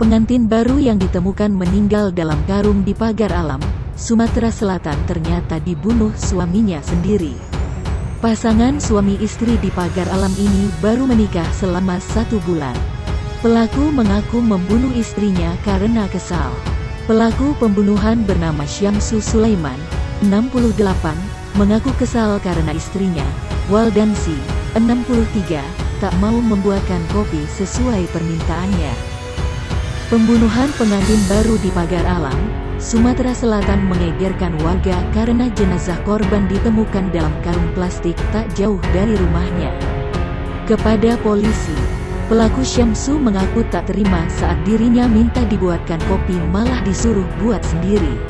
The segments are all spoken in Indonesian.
Pengantin baru yang ditemukan meninggal dalam karung di Pagar Alam, Sumatera Selatan ternyata dibunuh suaminya sendiri. Pasangan suami istri di Pagar Alam ini baru menikah selama 1 bulan. Pelaku mengaku membunuh istrinya karena kesal. Pelaku pembunuhan bernama Syamsu Sulaiman, 68, mengaku kesal karena istrinya, Waldansi, 63, tak mau membuatkan kopi sesuai permintaannya. Pembunuhan pengantin baru di Pagar Alam, Sumatera Selatan mengegerkan warga karena jenazah korban ditemukan dalam karung plastik tak jauh dari rumahnya. Kepada polisi, pelaku Syamsu mengaku tak terima saat dirinya minta dibuatkan kopi malah disuruh buat sendiri.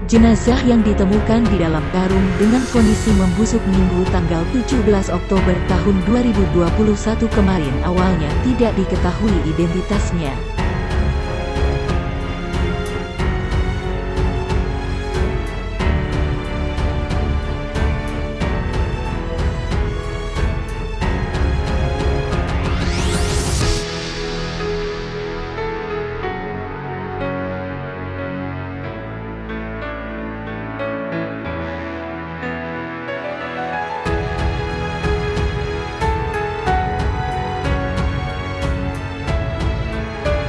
Jenazah yang ditemukan di dalam karung dengan kondisi membusuk Minggu tanggal 17 Oktober tahun 2021 kemarin awalnya tidak diketahui identitasnya.